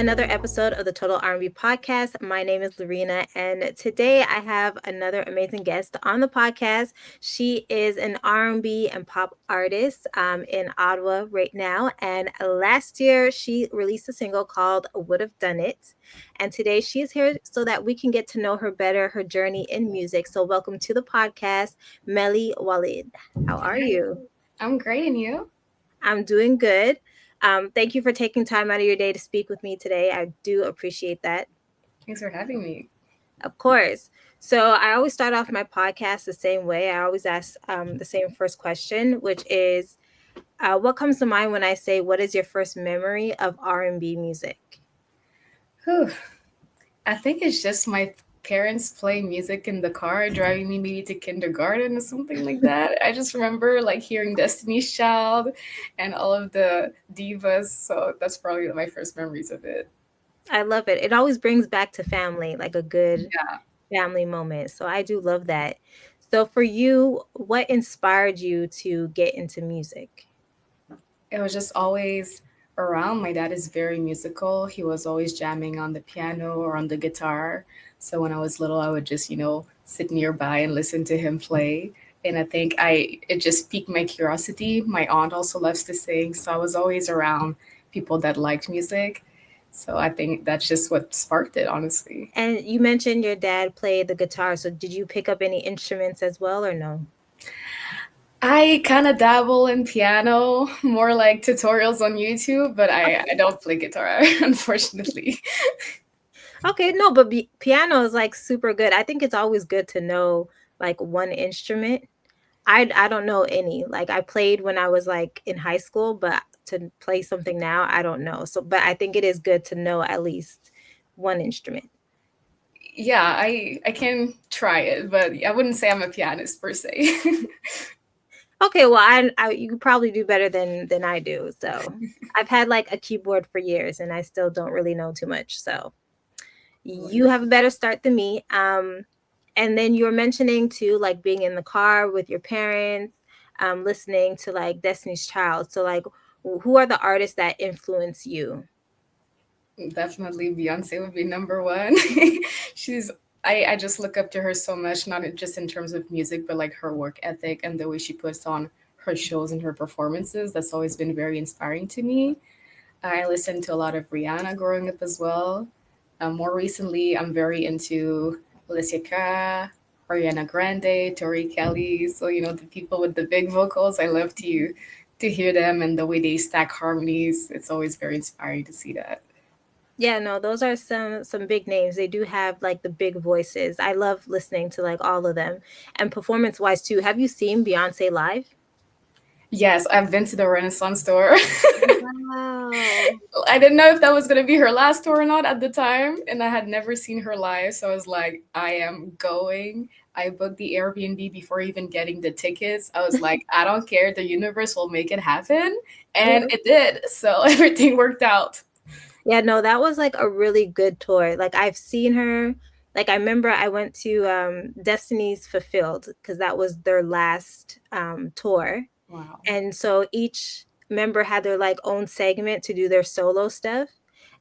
another episode of the Total R&B Podcast. My name is Loreena, and today I have another amazing guest on the podcast. She is an R&B and pop artist in Ottawa right now, and last year she released a single called Would Have Done It. And today she is here so that we can get to know her better, her journey in music. So welcome to the podcast, Mely Walide. How are you? I'm great, and you? I'm doing good. Thank you for taking time out of your day to speak with me today. I do appreciate that. Thanks for having me. Of course. So I always start off my podcast the same way. I always ask the same first question, which is, what comes to mind when I say, "What is your first memory of R&B music?" Whew. I think it's just my parents playing music in the car, driving me maybe to kindergarten or something like that. I just remember like hearing Destiny's Child and all of the divas. So that's probably my first memories of it. I love it. It always brings back to family, like a good Yeah. family moment. So I do love that. So for you, what inspired you to get into music? It was just always around. My dad is very musical. He was always jamming on the piano or on the guitar. So when I was little, I would just, sit nearby and listen to him play. And I think it just piqued my curiosity. My aunt also loves to sing, so I was always around people that liked music. So I think that's just what sparked it, honestly. And you mentioned your dad played the guitar. So did you pick up any instruments as well or no? I kind of dabble in piano, more like tutorials on YouTube, but I don't play guitar, unfortunately. Okay, no, but piano is like super good. I think it's always good to know like one instrument. I don't know any. Like I played when I was like in high school, but to play something now, I don't know. So, but I think it is good to know at least one instrument. Yeah, I can try it, but I wouldn't say I'm a pianist per se. Okay, well, you could probably do better than I do. So, I've had like a keyboard for years, and I still don't really know too much. So, you have a better start than me. And then you were mentioning too, like being in the car with your parents, listening to like Destiny's Child. So, like, who are the artists that influence you? Definitely Beyonce would be number one. She's I just look up to her so much, not just in terms of music, but like her work ethic and the way she puts on her shows and her performances. That's always been very inspiring to me. I listened to a lot of Rihanna growing up as well. More recently, I'm very into Alicia Cara, Ariana Grande, Tori Kelly. So the people with the big vocals, I love to hear them and the way they stack harmonies. It's always very inspiring to see that. Yeah, no, those are some big names. They do have like the big voices. I love listening to like all of them. And performance wise too. Have you seen Beyonce live? Yes, I've been to the Renaissance store. Wow. I didn't know if that was going to be her last tour or not at the time, and I had never seen her live, so I was like, I am going. I booked the Airbnb before even getting the tickets. I was like, I don't care, the universe will make it happen, Yeah. and it did. So everything worked out. Yeah, no, that was like a really good tour. Like I've seen her, like I remember I went to Destiny's Fulfilled because that was their last tour. Wow. And so each member had their like own segment to do their solo stuff.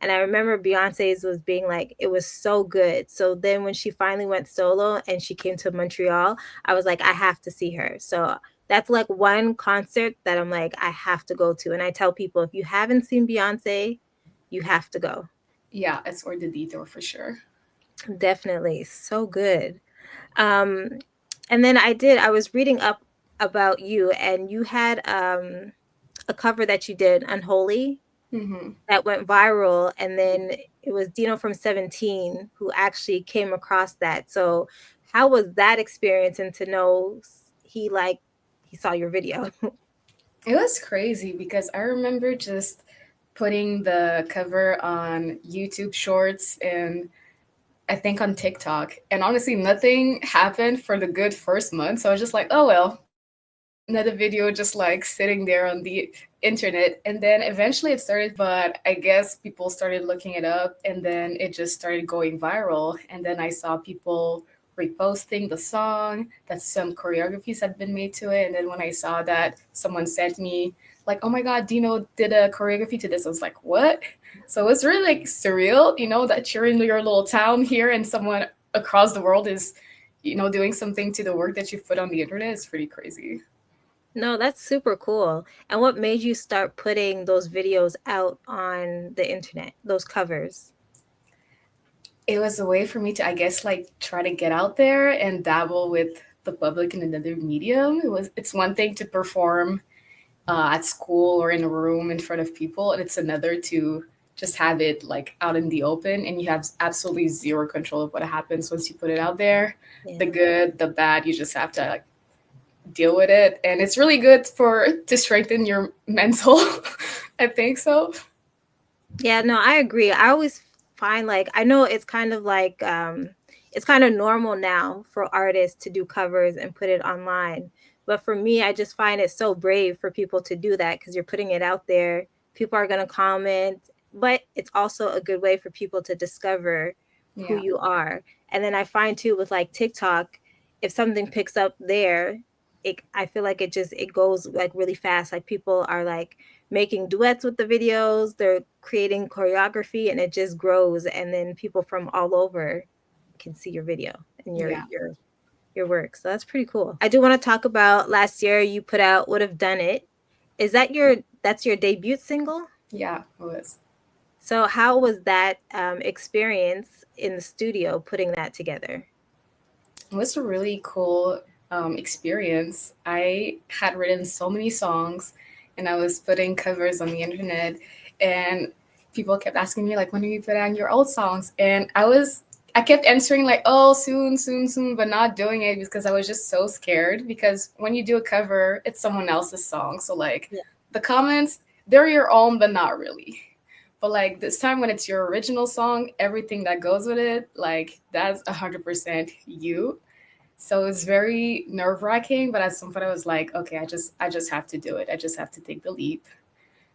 And I remember Beyonce's was being like, it was so good. So then when she finally went solo and she came to Montreal, I was like, I have to see her. So that's like one concert that I'm like, I have to go to. And I tell people, if you haven't seen Beyonce, you have to go. Yeah, it's worth the detour for sure. Definitely. So good. Um, and then I was reading up about you and you had a cover that you did, Unholy, Hmm. that went viral. And then it was Dino from 17 who actually came across that. So how was that experience and to know he saw your video? It was crazy because I remember just putting the cover on YouTube Shorts and I think on TikTok. And honestly, nothing happened for the good first month. So I was just like, oh, well, another video just like sitting there on the internet. And then eventually it started, but I guess people started looking it up and then it just started going viral. And then I saw people reposting the song, that some choreographies had been made to it. And then when I saw that someone sent me, like, oh my God, Dino did a choreography to this, I was like, what? So it's really like surreal, that you're in your little town here and someone across the world is, doing something to the work that you've put on the internet. Is pretty crazy. No, that's super cool. And what made you start putting those videos out on the internet, those covers? It was a way for me to, I guess, like try to get out there and dabble with the public in another medium. It's one thing to perform at school or in a room in front of people, and it's another to just have it like out in the open, and you have absolutely zero control of what happens once you put it out there. The Yeah. good, the bad, you just have to like deal with it, and it's really good for to strengthen your mental. I think so. Yeah, no, I agree. I always find like I know it's kind of normal now for artists to do covers and put it online. But for me, I just find it so brave for people to do that because you're putting it out there. People are going to comment, but it's also a good way for people to discover who Yeah. you are. And then I find too with like TikTok, if something picks up there, I feel like it goes like really fast. Like people are like making duets with the videos, they're creating choreography and it just grows and then people from all over can see your video and Yeah. your work. So that's pretty cool. I do want to talk about last year you put out Would Have Done It. Is that that's your debut single? Yeah, it was. So how was that experience in the studio putting that together? It was a really cool experience. I had written so many songs and I was putting covers on the internet, and people kept asking me like, when do you put on your old songs? And I kept answering like, oh, soon, soon, soon, but not doing it because I was just so scared, because when you do a cover, it's someone else's song. So like Yeah. the comments, they're your own, but not really. But like this time when it's your original song, everything that goes with it, like that's 100% you. So it's very nerve wracking, but at some point I was like, okay, I just have to do it. I just have to take the leap.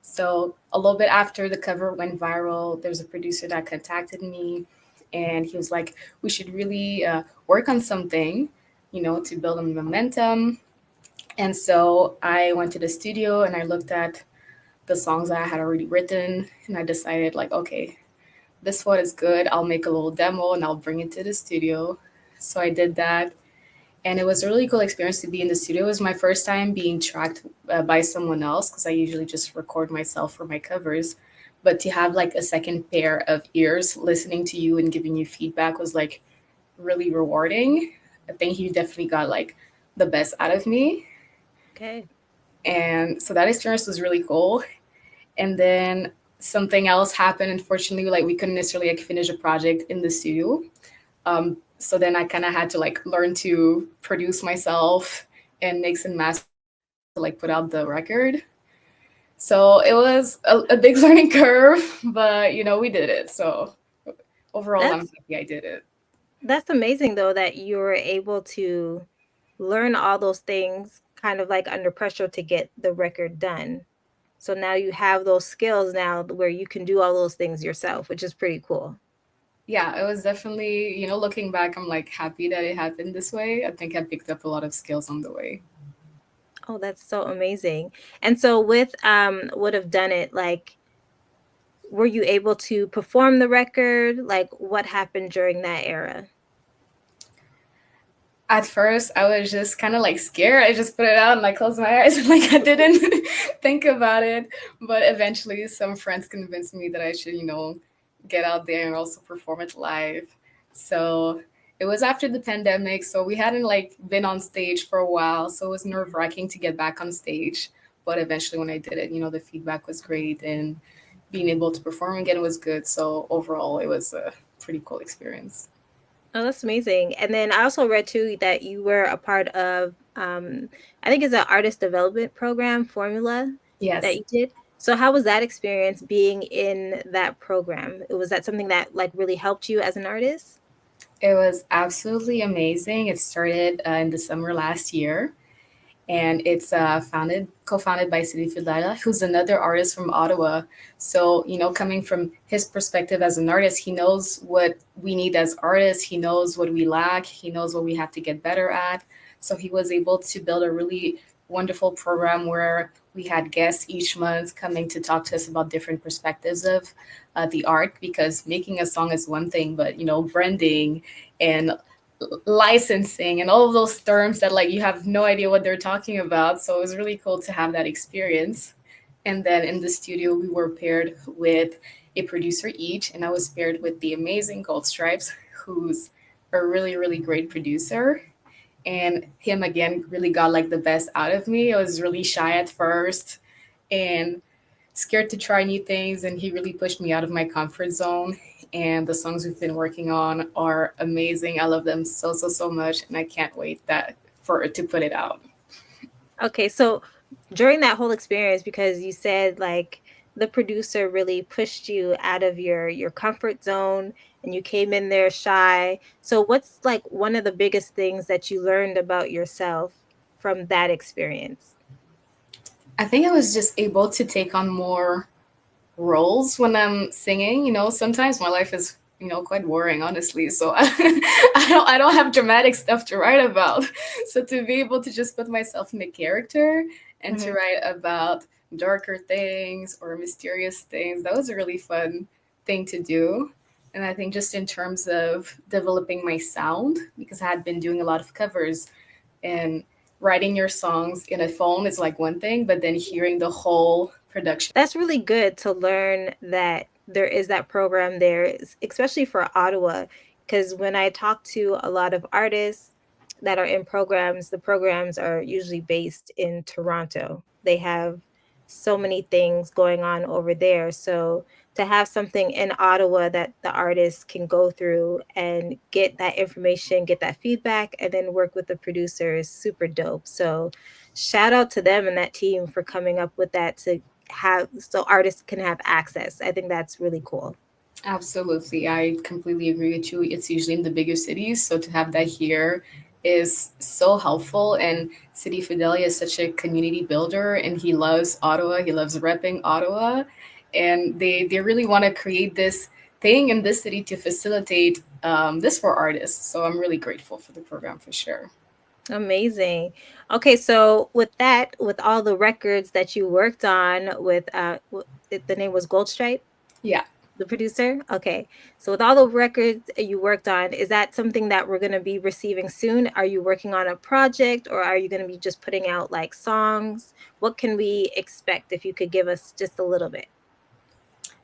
So a little bit after the cover went viral, there's a producer that contacted me, and he was like, we should really work on something, to build a momentum. And so I went to the studio and I looked at the songs that I had already written, and I decided like, okay, this one is good. I'll make a little demo and I'll bring it to the studio. So I did that, and it was a really cool experience to be in the studio. It was my first time being tracked by someone else, because I usually just record myself for my covers. But to have like a second pair of ears listening to you and giving you feedback was like really rewarding. I think he definitely got like the best out of me. Okay. And so that experience was really cool. And then something else happened. Unfortunately, like we couldn't necessarily like finish a project in the studio. So then I kind of had to like learn to produce myself and mix and master to like put out the record. So it was a big learning curve, but we did it. So overall, I'm That's happy I did it. that's amazing though that you were able to learn all those things kind of like under pressure to get the record done. So now you have those skills now where you can do all those things yourself, which is pretty cool. Yeah, it was definitely, looking back, I'm like happy that it happened this way. I think I picked up a lot of skills on the way. Oh, that's so amazing. And so with Would Have Done It, like were you able to perform the record? Like what happened during that era? At first, I was just kind of like scared. I just put it out and like closed my eyes and like I didn't think about it. But eventually, some friends convinced me that I should, get out there and also perform it live. So it was after the pandemic, so we hadn't like been on stage for a while. So it was nerve wracking to get back on stage. But eventually, when I did it, the feedback was great, and being able to perform again was good. So overall, it was a pretty cool experience. Oh, that's amazing. And then I also read too that you were a part of I think it's an artist development program, FRMULA, that Yes. you did. So how was that experience being in that program? Was that something that like really helped you as an artist? It was absolutely amazing. It started in the summer last year, and it's co-founded by City Fidelia, who's another artist from Ottawa. So, coming from his perspective as an artist, he knows what we need as artists. He knows what we lack. He knows what we have to get better at. So he was able to build a really wonderful program where we had guests each month coming to talk to us about different perspectives of the art, because making a song is one thing, but branding and licensing and all of those terms that like you have no idea what they're talking about. So it was really cool to have that experience. And then in the studio we were paired with a producer each, and I was paired with the amazing Gold Stripes, who's a really really great producer. And him again really got like the best out of me. I was really shy at first and scared to try new things, and he really pushed me out of my comfort zone. And the songs we've been working on are amazing. I love them so so so much, and I can't wait that for it to put it out. Okay, so during that whole experience, because you said like the producer really pushed you out of your comfort zone and you came in there shy. So what's like one of the biggest things that you learned about yourself from that experience? I think I was just able to take on more roles when I'm singing. Sometimes my life is quite boring, honestly. So I don't have dramatic stuff to write about. So to be able to just put myself in the character and to Mm-hmm. write about darker things or mysterious things, that was a really fun thing to do. And I think just in terms of developing my sound, because I had been doing a lot of covers, and writing your songs in a phone is like one thing, but then hearing the whole production. That's really good to learn that there is that program there, especially for Ottawa. Because when I talk to a lot of artists that are in programs, the programs are usually based in Toronto. They have so many things going on over there. So to have something in Ottawa that the artists can go through and get that information, get that feedback, and then work with the producer is super dope. So shout out to them and that team for coming up with that to have so artists can have access. I think that's really cool. Absolutely. I completely agree with you. It's usually in the bigger cities. So to have that here is so helpful. And City Fidelia is such a community builder, and he loves Ottawa. He loves repping Ottawa. And they really want to create this thing in this city to facilitate this for artists. So I'm really grateful for the program for sure. Amazing. Okay, so with that, with all the records that you worked on with the name was Goldstripe, Yeah. the producer. Okay. So with all the records you worked on, is that something that we're going to be receiving soon? Are you working on a project or are you going to be just putting out like songs? What can we expect if you could give us just a little bit?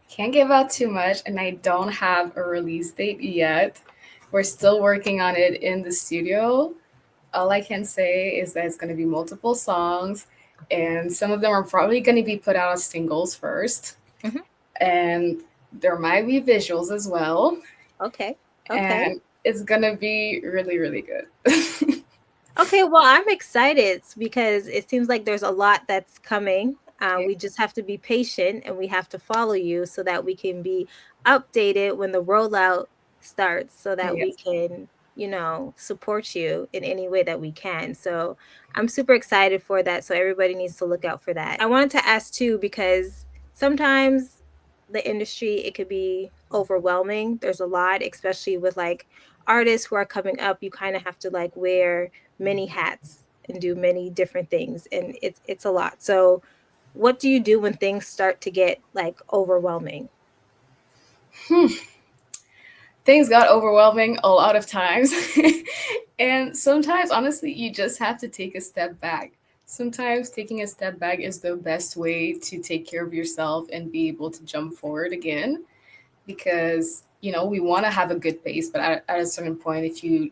Can't give out too much, and I don't have a release date yet. We're still working on it in the studio. All I can say is that it's going to be multiple songs, and some of them are probably going to be put out as singles first, Mhm. and there might be visuals as well, Okay. Okay. and it's going to be really, really good. Okay, well, I'm excited because it seems like there's a lot that's coming. Yeah. We just have to be patient and we have to follow you so that we can be updated when the rollout starts so that we Yes. can, support you in any way that we can. So I'm super excited for that. So everybody needs to look out for that. I wanted to ask too, because sometimes the industry, it could be overwhelming. There's a lot, especially with like artists who are coming up. You kind of have to like wear many hats and do many different things, and it's a lot. So what do you do when things start to get like overwhelming? Hmm. Things got overwhelming a lot of times. And sometimes, honestly, you just have to take a step back. Sometimes taking a step back is the best way to take care of yourself and be able to jump forward again. Because, we want to have a good pace, but at a certain point, if you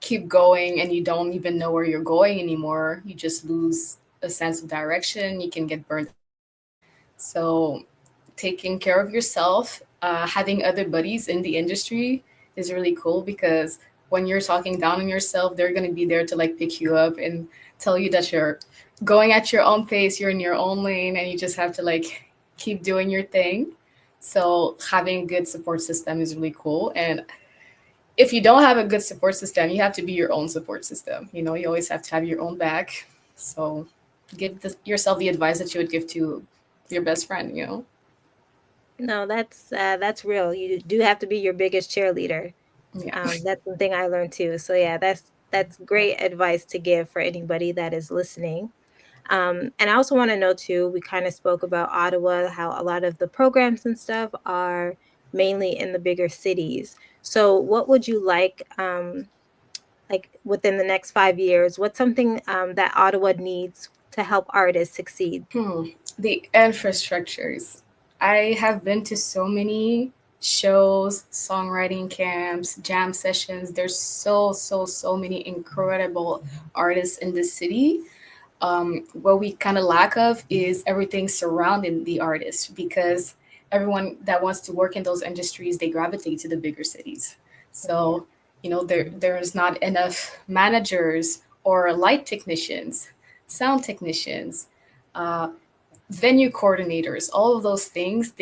keep going and you don't even know where you're going anymore, you just lose a sense of direction. You can get burnt out. So, taking care of yourself, having other buddies in the industry is really cool, because when you're talking down on yourself, they're going to be there to like pick you up and tell you that you're going at your own pace, you're in your own lane, and you just have to like keep doing your thing. So, having a good support system is really cool. And if you don't have a good support system, you have to be your own support system. You always have to have your own back. So, give yourself the advice that you would give to your best friend. No, that's real. You do have to be your biggest cheerleader. Yeah. That's something I learned too. So yeah, that's great advice to give for anybody that is listening. And I also want to know too, we kind of spoke about Ottawa, how a lot of the programs and stuff are mainly in the bigger cities. So what would you like within the next 5 years? What's something that Ottawa needs to help artists succeed? The infrastructures. I have been to so many shows, songwriting camps, jam sessions. There's so many incredible artists in the city. What we kind of lack of is everything surrounding the artist, because everyone that wants to work in those industries, they gravitate to the bigger cities. So there's not enough managers or light technicians, sound technicians, uh, venue coordinators, all of those things.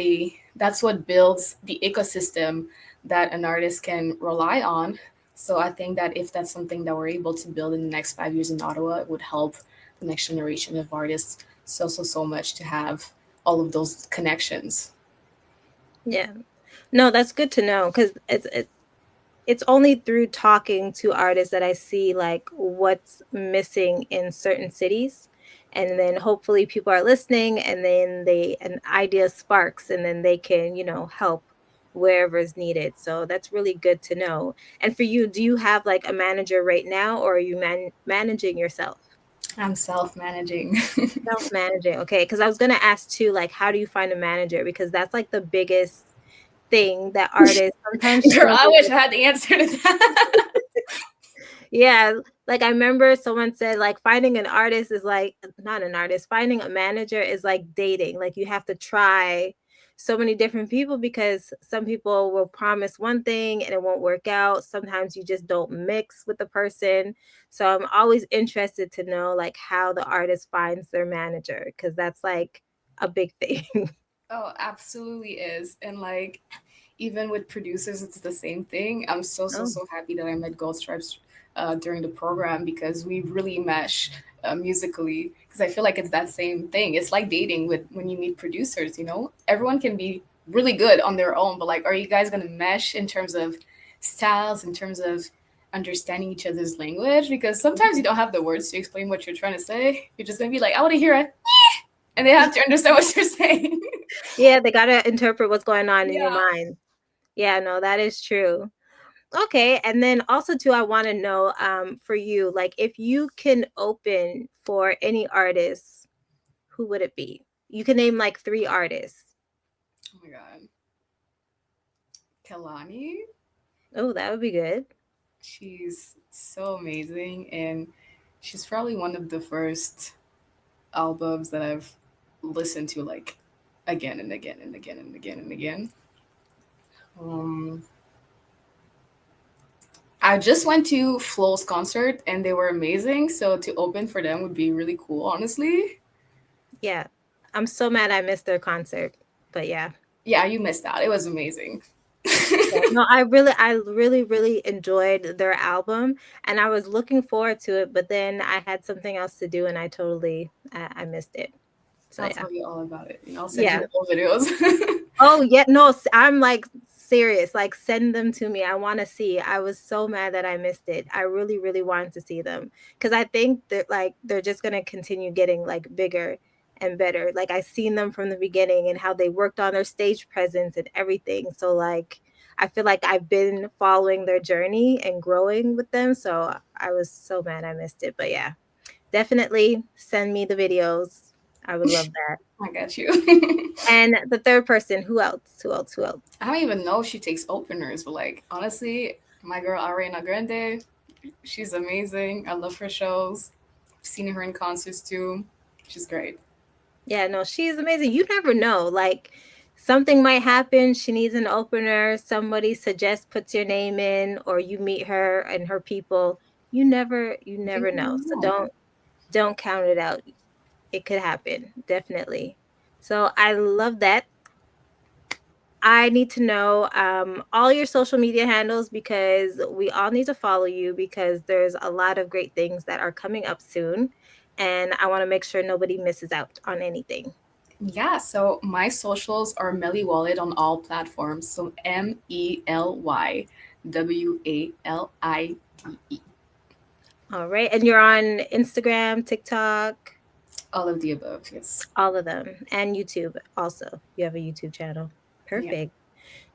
That's what builds the ecosystem that an artist can rely on. So I think that if that's something that we're able to build in the next 5 years in Ottawa, it would help the next generation of artists so much to have all of those connections. Yeah. No, that's good to know because it's only through talking to artists that I see like what's missing in certain cities. And then hopefully people are listening and then an idea sparks and then they can, help wherever is needed. So that's really good to know. And for you, do you have like a manager right now or are you managing yourself? I'm self-managing. Self-managing. Okay. Because I was going to ask too, like, how do you find a manager? Because that's like the biggest thing that artists sometimes Girl, I struggle wish with. I had the answer to that. Yeah, like I remember someone said like finding an artist is like not an artist, finding a manager is like dating. Like you have to try so many different people because some people will promise one thing and it won't work out. Sometimes you just don't mix with the person. So I'm always interested to know like how the artist finds their manager because that's like a big thing. Oh, absolutely is. And like even with producers, it's the same thing. I'm Oh, so happy that I met Gold Stripes during the program, because we really mesh musically. Because I feel like it's that same thing. It's like dating with when you meet producers. Everyone can be really good on their own, but like, are you guys gonna mesh in terms of styles, in terms of understanding each other's language? Because sometimes you don't have the words to explain what you're trying to say. You're just gonna be like, I want to hear it, and they have to understand what you're saying. yeah, they got to interpret what's going on in your Yeah. mind. Yeah, no, that is true. Okay, and then also too, I want to know for you, like if you can open for any artist, who would it be? You can name like three artists. Oh my god. Kalani. Oh, that would be good. She's so amazing, and she's probably one of the first albums that I've listened to like again and again and again and again and again. Um, I just went to Flo's concert and they were amazing, so to open for them would be really cool, honestly. Yeah, I'm so mad I missed their concert, but yeah. Yeah, you missed out. It was amazing. Yeah, no, I really enjoyed their album, and I was looking forward to it, but then I had something else to do, and I missed it. So I'll yeah, tell you all about it. I'll send you yeah. the old videos. Oh, yeah, no, I'm like serious. Like send them to me. I want to see. I was so mad that I missed it. I really wanted to see them because I think that like they're just gonna continue getting like bigger and better. Like I seen them from the beginning and how they worked on their stage presence and everything. So like I feel like I've been following their journey and growing with them. So I was so mad I missed it. But yeah, definitely send me the videos. I would love that. I got you. And the third person, who else? Who else? Who else? I don't even know if she takes openers, but like honestly, my girl Ariana Grande, she's amazing. I love her shows. I've seen her in concerts too. She's great. Yeah, no, she's amazing. You never know. Like something might happen. She needs an opener. Somebody suggests puts your name in, or you meet her and her people. You never You know. never So know. don't count it out. It could happen, definitely. So I love that. I need to know all your social media handles because we all need to follow you because there's a lot of great things that are coming up soon. And I want to make sure nobody misses out on anything. Yeah, so my socials are Mely Walide on all platforms. So MELYWALIDE. All right. And you're on Instagram, TikTok, All of the above, yes. all of them, and YouTube also. You have a YouTube channel. Yeah. Perfect.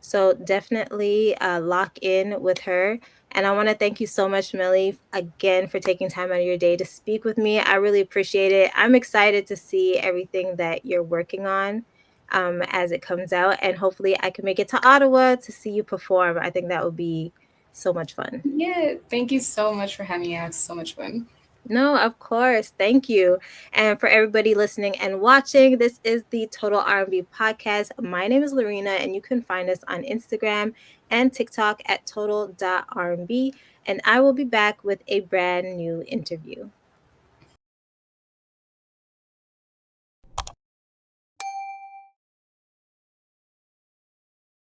So definitely lock in with her. And I want to thank you so much, Mely, again for taking time out of your day to speak with me. I really appreciate it. I'm excited to see everything that you're working on as it comes out. And hopefully I can make it to Ottawa to see you perform. I think that would be so much fun. Yeah, thank you so much for having me out. So much fun. No, of course. Thank you. And for everybody listening and watching, this is the Total R&B Podcast. My name is Loreena, and you can find us on Instagram and TikTok at total.rnb. And I will be back with a brand new interview.